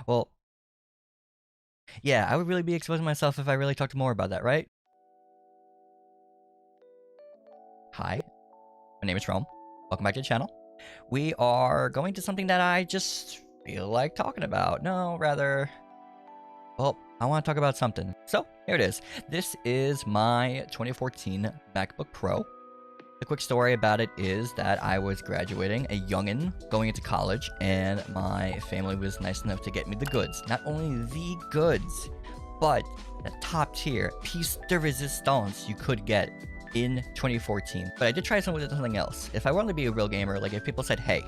Well, yeah, I would really be exposing myself if I really talked more about that, right? Hi, my name is Realm. Welcome back to the channel. We are going to something that I just feel like talking about. No, rather, well, I want to talk about something. So, here it is. This is my 2014 MacBook Pro. The quick story about it is that I was graduating, a youngin' going into college, and my family was nice enough to get me the goods. Not only the goods, but the top tier piece de resistance you could get in 2014. But I did try something else. If I wanted to be a real gamer, like if people said, hey,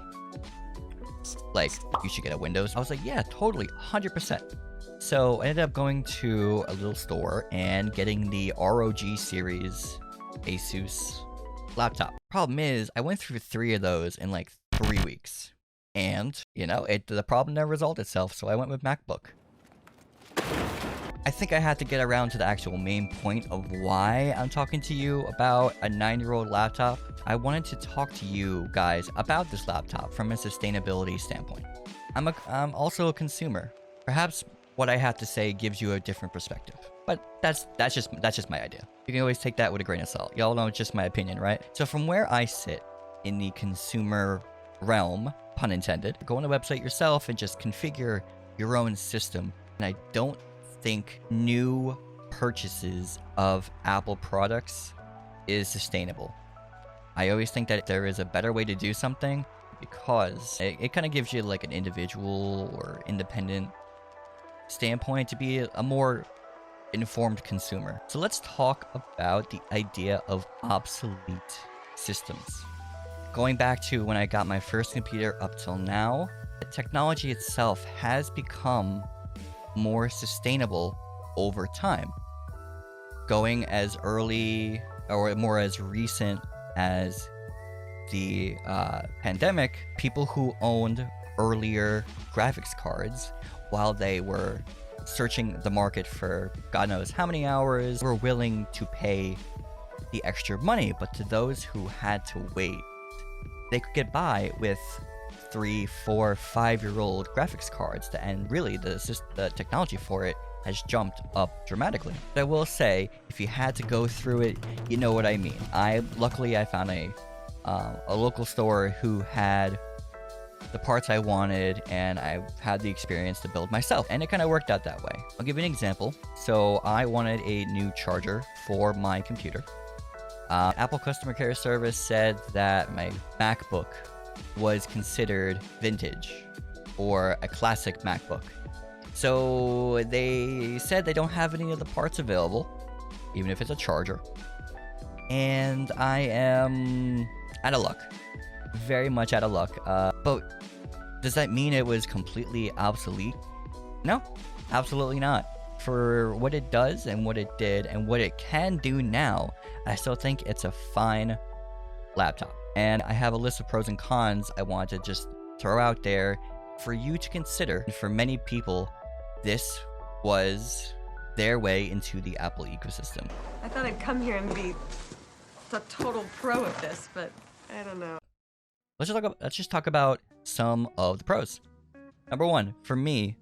like, you should get a Windows, I was like, yeah, totally, 100%. So I ended up going to a little store and getting the ROG series Asus laptop. Problem is, I went through 3 of those in like 3 weeks. And, you know, the problem never resolved itself, so I went with MacBook. I think I had to get around to the actual main point of why I'm talking to you about a 9-year-old laptop. I wanted to talk to you guys about this laptop from a sustainability standpoint. I'm also a consumer. Perhaps what I have to say gives you a different perspective. But that's just my idea. You can always take that with a grain of salt. Y'all know it's just my opinion, right? So from where I sit in the consumer realm, pun intended, go on the website yourself and just configure your own system. And I don't think new purchases of Apple products is sustainable. I always think that there is a better way to do something because it kind of gives you like an individual or independent standpoint to be a more informed consumer. So let's talk about the idea of obsolete systems. Going back to when I got my first computer up till now, the technology itself has become more sustainable over time. Going as early or more as recent as the pandemic, people who owned earlier graphics cards while they were searching the market for God knows how many hours were willing to pay the extra money. But to those who had to wait, they could get by with 3, 4, 5-year-old graphics cards, and really the technology for it has jumped up dramatically. But I will say, if you had to go through it, you know what I mean. Luckily I found a local store who had the parts I wanted, and I had the experience to build myself, and it kind of worked out that way. I'll give you an example. So I wanted a new charger for my computer. Apple customer care service said that my MacBook was considered vintage or a classic MacBook. So they said they don't have any of the parts available, even if it's a charger. And I am out of luck. Very much out of luck. But does that mean it was completely obsolete? No, absolutely not. For what it does and what it did and what it can do now, I still think it's a fine laptop. And I have a list of pros and cons I want to just throw out there for you to consider. For many people, this was their way into the Apple ecosystem. I thought I'd come here and be the total pro at this, but I don't know. Let's just talk about some of the pros. Number 1, for me,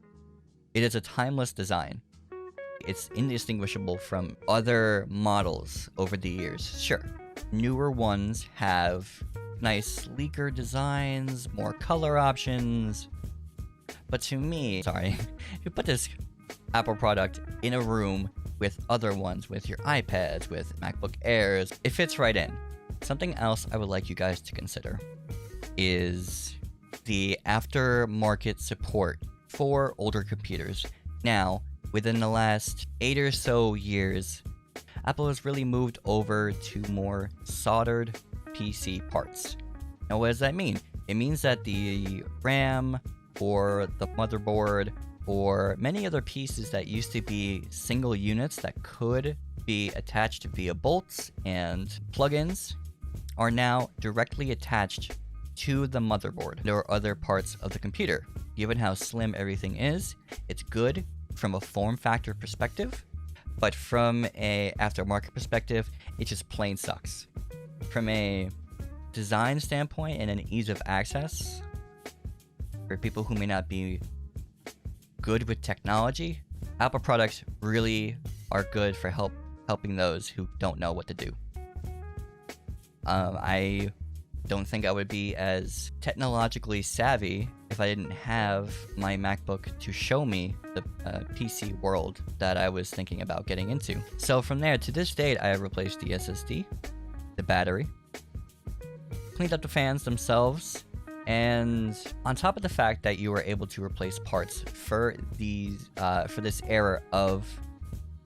it is a timeless design. It's indistinguishable from other models over the years. Sure, newer ones have nice, sleeker designs, more color options. But to me, sorry, you put this Apple product in a room with other ones, with your iPads, with MacBook Airs, it fits right in. Something else I would like you guys to consider is the aftermarket support for older computers. Now, within the last 8 or so years, Apple has really moved over to more soldered PC parts. Now, what does that mean? It means that the RAM or the motherboard or many other pieces that used to be single units that could be attached via bolts and plugins are now directly attached to the motherboard or other parts of the computer. Given how slim everything is, it's good from a form factor perspective, but from a aftermarket perspective, it just plain sucks. From a design standpoint and an ease of access, for people who may not be good with technology, Apple products really are good for helping those who don't know what to do. I don't think I would be as technologically savvy if I didn't have my MacBook to show me the PC world that I was thinking about getting into. So from there, to this date, I have replaced the SSD, the battery, cleaned up the fans themselves, and on top of the fact that you were able to replace parts for this era of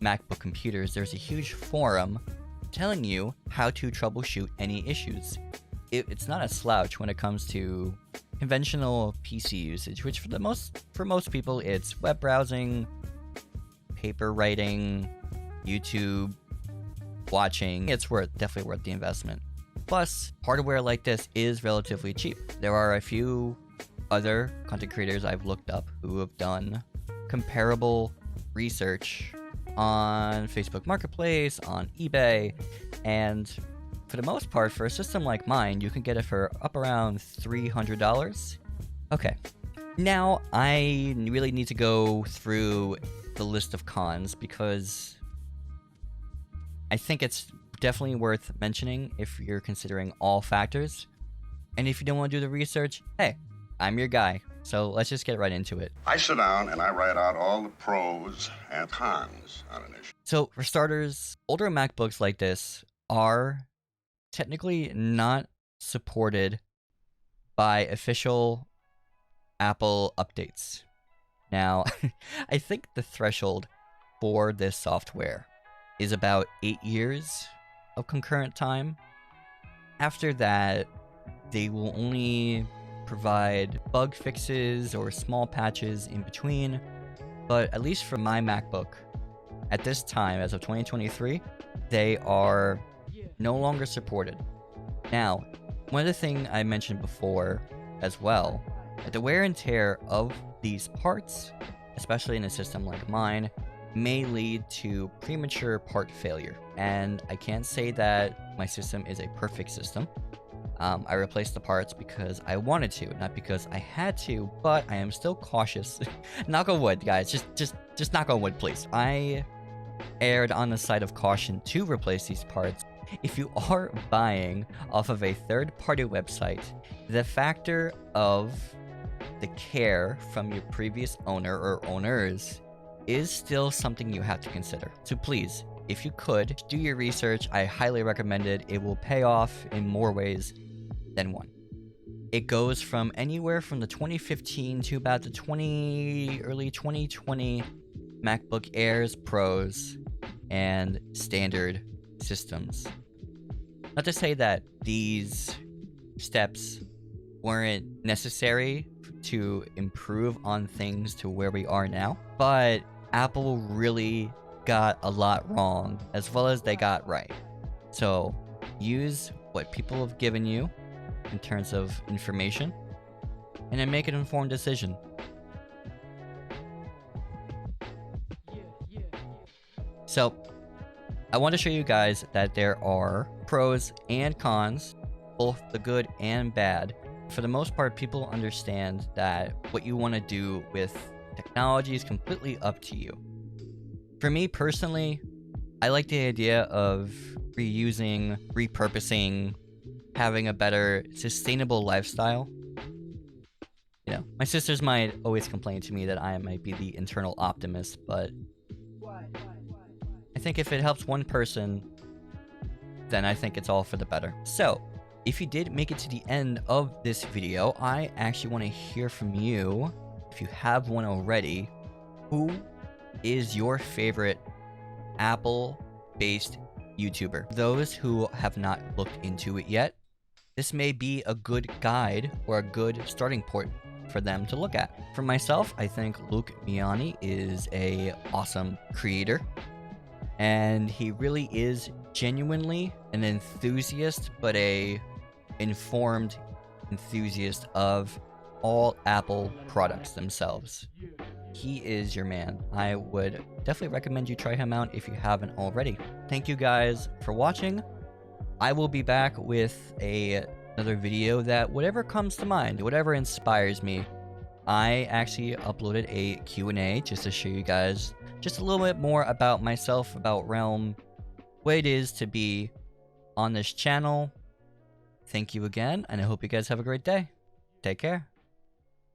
MacBook computers, there's a huge forum telling you how to troubleshoot any issues. It's not a slouch when it comes to conventional PC usage, which for most people it's web browsing, paper writing, YouTube, watching. It's definitely worth the investment. Plus, hardware like this is relatively cheap. There are a few other content creators I've looked up who have done comparable research on Facebook Marketplace, on eBay, and for the most part, for a system like mine, you can get it for up around $300. Okay, now I really need to go through the list of cons because I think it's definitely worth mentioning if you're considering all factors. And if you don't want to do the research, hey, I'm your guy. So let's just get right into it. I sit down and I write out all the pros and cons on an issue. So for starters, older MacBooks like this are technically not supported by official Apple updates. Now, I think the threshold for this software is about 8 years of concurrent time. After that, they will only provide bug fixes or small patches in between, but at least for my MacBook, at this time, as of 2023, they are no longer supported. Now, one of the things I mentioned before as well, that the wear and tear of these parts, especially in a system like mine, may lead to premature part failure. And I can't say that my system is a perfect system. I replaced the parts because I wanted to, not because I had to, but I am still cautious. Knock on wood, guys. Just knock on wood, please. I erred on the side of caution to replace these parts. If you are buying off of a third-party website, the factor of the care from your previous owner or owners is still something you have to consider. So please, if you could, do your research. I highly recommend it. It will pay off in more ways than one. It goes from anywhere from the 2015 to about the early 2020 MacBook Airs, Pros, and standard systems. Not to say that these steps weren't necessary to improve on things to where we are now, but Apple really got a lot wrong as well as they got right. So use what people have given you in terms of information and then make an informed decision. So I want to show you guys that there are pros and cons, both the good and bad. For the most part, people understand that what you want to do with technology is completely up to you. For me personally, I like the idea of reusing, repurposing, having a better sustainable lifestyle. You know, my sisters might always complain to me that I might be the internal optimist, but I think if it helps one person, then I think it's all for the better. So, if you did make it to the end of this video, I actually want to hear from you. If you have one already, who is your favorite Apple-based YouTuber? Those who have not looked into it yet, this may be a good guide or a good starting point for them to look at. For myself, I think Luke Miani is an awesome creator, and he really is genuinely an enthusiast, but a informed enthusiast of all Apple products themselves. He is your man. I would definitely recommend you try him out if you haven't already. Thank you guys for watching. I will be back with another video that whatever comes to mind, whatever inspires me, I actually uploaded a Q&A just to show you guys just a little bit more about myself, about Realm, what it is to be on this channel. Thank you again, and I hope you guys have a great day. Take care.